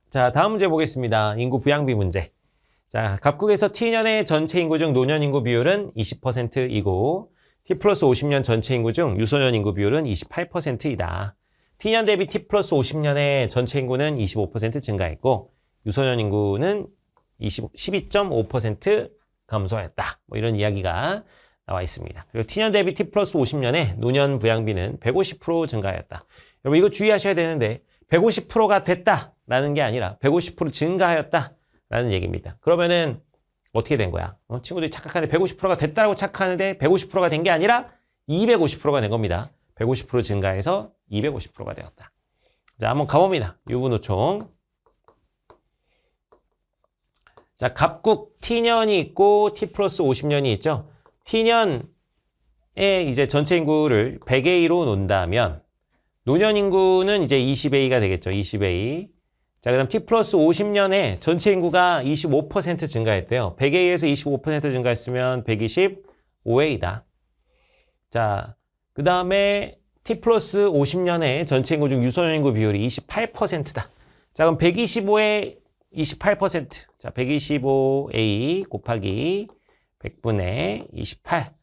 자, 다음 문제 보겠습니다. 인구 부양비 문제. 자, 갑국에서 T년의 전체 인구 중 노년 인구 비율은 20%이고 T 플러스 50년 전체 인구 중 유소년 인구 비율은 28%이다. T년 대비 T 플러스 50년의 전체 인구는 25% 증가했고 유소년 인구는 12.5% 감소하였다. 뭐 이런 이야기가 나와 있습니다. 그리고 T년 대비 T 플러스 50년의 노년 부양비는 150% 증가하였다. 여러분 이거 주의하셔야 되는데 150%가 됐다라는 게 아니라 150% 증가하였다라는 얘기입니다. 그러면은 어떻게 된 거야? 친구들이 착각하는데 150%가 됐다라고 착각하는데 150%가 된 게 아니라 250%가 된 겁니다. 150% 증가해서 250%가 되었다. 자, 한번 가봅니다. 유분호총. 자, 갑국 T년이 있고 T 플러스 50년이 있죠. T년에 이제 전체 인구를 100A로 놓는다면 노년 인구는 이제 20A가 되겠죠. 20A. 자, 그 다음 T 플러스 50년에 전체 인구가 25% 증가했대요. 100A에서 25% 증가했으면 125A다. 자, 그 다음에 T 플러스 50년에 전체 인구 중 유소년 인구 비율이 28%다. 자, 그럼 125에 28%. 자, 125A 곱하기 100분의 28.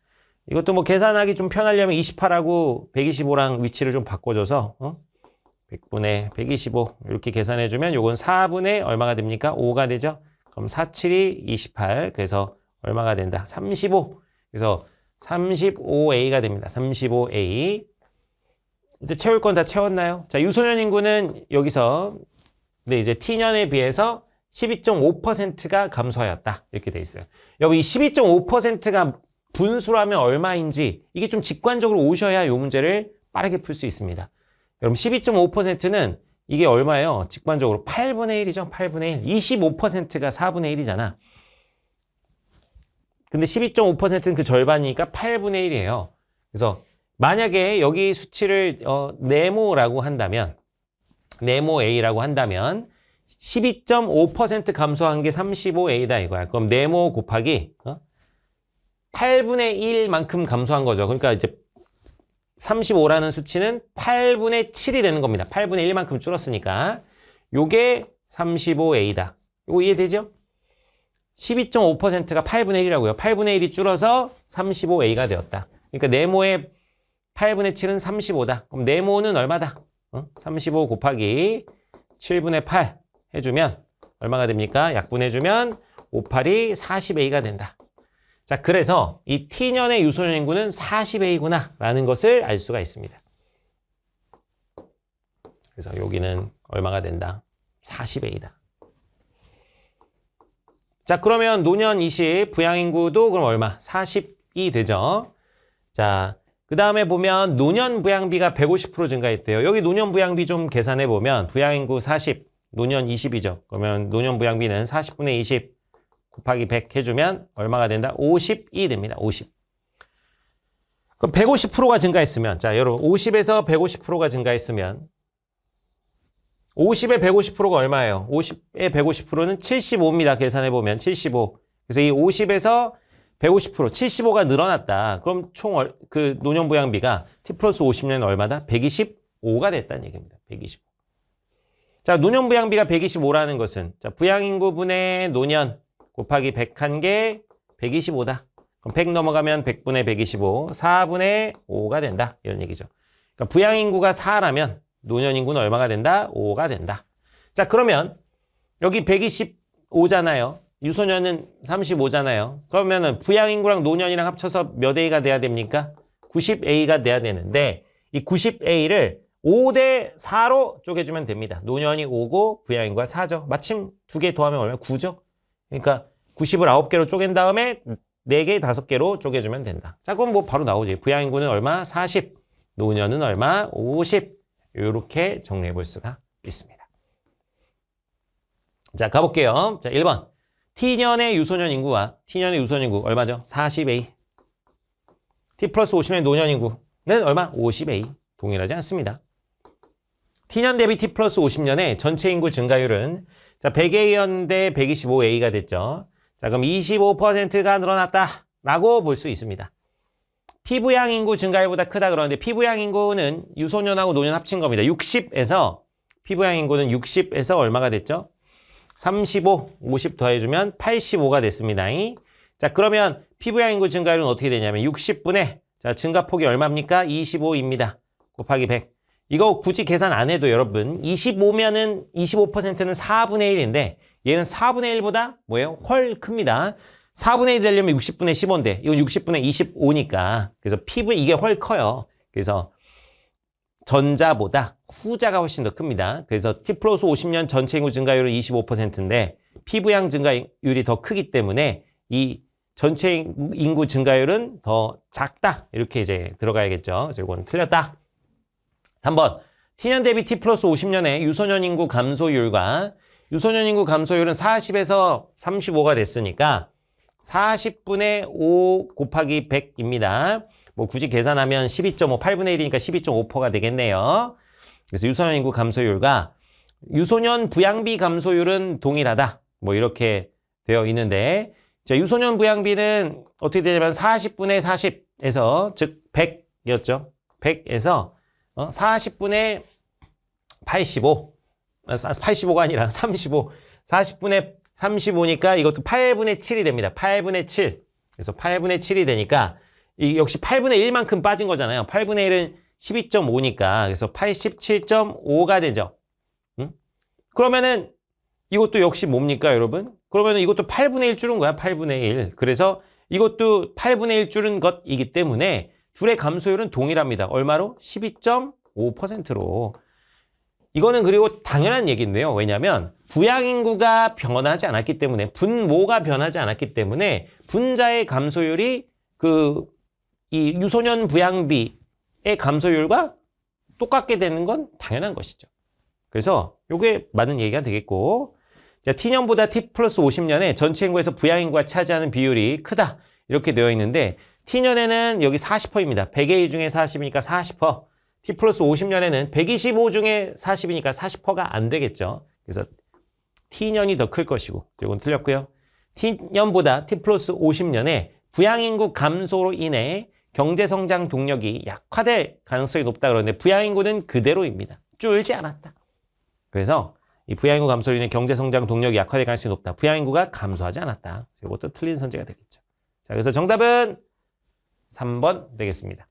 이것도 뭐 계산하기 좀 편하려면 28하고 125랑 위치를 좀 바꿔줘서 100분의 125 이렇게 계산해주면 요건 4분의 얼마가 됩니까? 5가 되죠? 그럼 4, 7이 28. 그래서 얼마가 된다? 35. 그래서 35A가 됩니다. 35A. 이제 채울 건 다 채웠나요? 자, 유소년 인구는 여기서 근데 이제 T년에 비해서 12.5%가 감소하였다. 이렇게 돼 있어요. 여기 이 12.5%가 분수라면 얼마인지 이게 좀 직관적으로 오셔야 이 문제를 빠르게 풀 수 있습니다. 여러분 12.5%는 이게 얼마예요? 직관적으로 8분의 1이죠. 8분의 1. 25%가 4분의 1이잖아. 근데 12.5%는 그 절반이니까 8분의 1이에요. 그래서 만약에 여기 수치를 네모라고 한다면 네모 A라고 한다면 12.5% 감소한 게 35A다 이거야. 그럼 네모 곱하기 8분의 1만큼 감소한 거죠. 그러니까 이제 35라는 수치는 8분의 7이 되는 겁니다. 8분의 1만큼 줄었으니까 요게 35A다. 이거 이해되죠? 12.5%가 8분의 1이라고요. 8분의 1이 줄어서 35A가 되었다. 그러니까 네모의 8분의 7은 35다. 그럼 네모는 얼마다? 35 곱하기 7분의 8 해주면 얼마가 됩니까? 약분해주면 5, 8이 40A가 된다. 자, 그래서 이 T년의 유소년 인구는 40A구나 라는 것을 알 수가 있습니다. 그래서 여기는 얼마가 된다? 40A다. 자, 그러면 노년 20, 부양인구도 그럼 얼마? 40이 되죠. 자, 그 다음에 보면 노년 부양비가 150% 증가했대요. 여기 노년 부양비 좀 계산해 보면 부양인구 40, 노년 20이죠. 그러면 노년 부양비는 40분의 20 곱하기 100 해주면 얼마가 된다? 50이 됩니다. 50. 그럼 150%가 증가했으면 자, 여러분 50에서 150%가 증가했으면 50에 150%가 얼마예요? 50에 150%는 75입니다. 계산해 보면 75. 그래서 이 50에서 150%, 75가 늘어났다. 그럼 총 그 노년 부양비가 T 플러스 50년은 얼마다? 125가 됐다는 얘기입니다. 125. 자, 노년 부양비가 125라는 것은 자, 부양인구분의 노년 곱하기 100한 게 125다. 그럼 100 넘어가면 100분의 125, 4분의 5가 된다. 이런 얘기죠. 그러니까 부양인구가 4라면 노년인구는 얼마가 된다? 5가 된다. 자, 그러면 여기 125잖아요. 유소년은 35잖아요. 그러면은 부양인구랑 노년이랑 합쳐서 몇 A가 돼야 됩니까? 90A가 돼야 되는데 이 90A를 5대 4로 쪼개주면 됩니다. 노년이 5고 부양인구가 4죠. 마침 2개 더하면 얼마? 9죠. 그러니까 90을 9개로 쪼갠 다음에 4개, 5개로 쪼개주면 된다. 자, 그럼 뭐 바로 나오지. 부양인구는 얼마? 40. 노년은 얼마? 50. 이렇게 정리해 볼 수가 있습니다. 자, 가볼게요. 자, 1번. T년의 유소년 인구와 T년의 유소년 인구 얼마죠? 40A. T 플러스 50년의 노년 인구는 얼마? 50A. 동일하지 않습니다. T년 대비 T 플러스 50년의 전체 인구 증가율은 자, 100A였는데 125A가 됐죠. 자, 그럼 25%가 늘어났다 라고 볼 수 있습니다. 피부양 인구 증가율보다 크다 그러는데 피부양 인구는 유소년하고 노년 합친 겁니다. 60에서 피부양 인구는 60에서 얼마가 됐죠? 35, 50 더해주면 85가 됐습니다. 자, 그러면 피부양 인구 증가율은 어떻게 되냐면 60분의, 자, 증가폭이 얼마입니까? 25입니다. 곱하기 100. 이거 굳이 계산 안 해도 여러분, 25면은, 25%는 4분의 1인데, 얘는 4분의 1보다 뭐예요? 훨 큽니다. 4분의 1 되려면 60분의 15인데, 이건 60분의 25니까. 그래서 피부 이게 훨 커요. 그래서 전자보다 후자가 훨씬 더 큽니다. 그래서 T 플러스 50년 전체 인구 증가율은 25%인데 피부양 증가율이 더 크기 때문에 이 전체 인구 증가율은 더 작다. 이렇게 이제 들어가야겠죠. 그래서 이건 틀렸다. 3번. T년 대비 T 플러스 50년의 유소년 인구 감소율과 유소년 인구 감소율은 40에서 35가 됐으니까 40분의 5 곱하기 100입니다. 뭐 굳이 계산하면 12.5, 8분의 1이니까 12.5%가 되겠네요. 그래서 유소년 인구 감소율과 유소년 부양비 감소율은 동일하다. 뭐 이렇게 되어 있는데, 자, 유소년 부양비는 어떻게 되냐면 40분의 40에서, 즉 100이었죠. 100에서 40분의 85, 85가 아니라 35, 40분의 35니까 이것도 8분의 7이 됩니다. 8분의 7. 그래서 8분의 7이 되니까 이 역시 8분의 1만큼 빠진 거잖아요. 8분의 1은 12.5니까 그래서 87.5가 되죠. 그러면은 이것도 역시 뭡니까, 여러분? 그러면은 이것도 8분의 1 줄은 거야. 8분의 1. 그래서 이것도 8분의 1 줄은 것이기 때문에 둘의 감소율은 동일합니다. 얼마로? 12.5%로. 이거는 그리고 당연한 얘기인데요. 왜냐하면 부양인구가 변하지 않았기 때문에, 분모가 변하지 않았기 때문에 분자의 감소율이 이 유소년 부양비의 감소율과 똑같게 되는 건 당연한 것이죠. 그래서 이게 맞는 얘기가 되겠고, 자, T년보다 T 플러스 50년에 전체 인구에서 부양인구가 차지하는 비율이 크다. 이렇게 되어 있는데 T년에는 여기 40%입니다. 100의 2 중에 40이니까 40%. T 플러스 50년에는 125 중에 40이니까 40%가 안 되겠죠. 그래서 T년이 더 클 것이고, 이건 틀렸고요. T년보다 T 플러스 50년에 부양인구 감소로 인해 경제성장 동력이 약화될 가능성이 높다 그러는데 부양인구는 그대로입니다. 줄지 않았다. 그래서 이 부양인구 감소로 인해 경제성장 동력이 약화될 가능성이 높다. 부양인구가 감소하지 않았다. 이것도 틀린 선제가 되겠죠. 자, 그래서 정답은 3번 되겠습니다.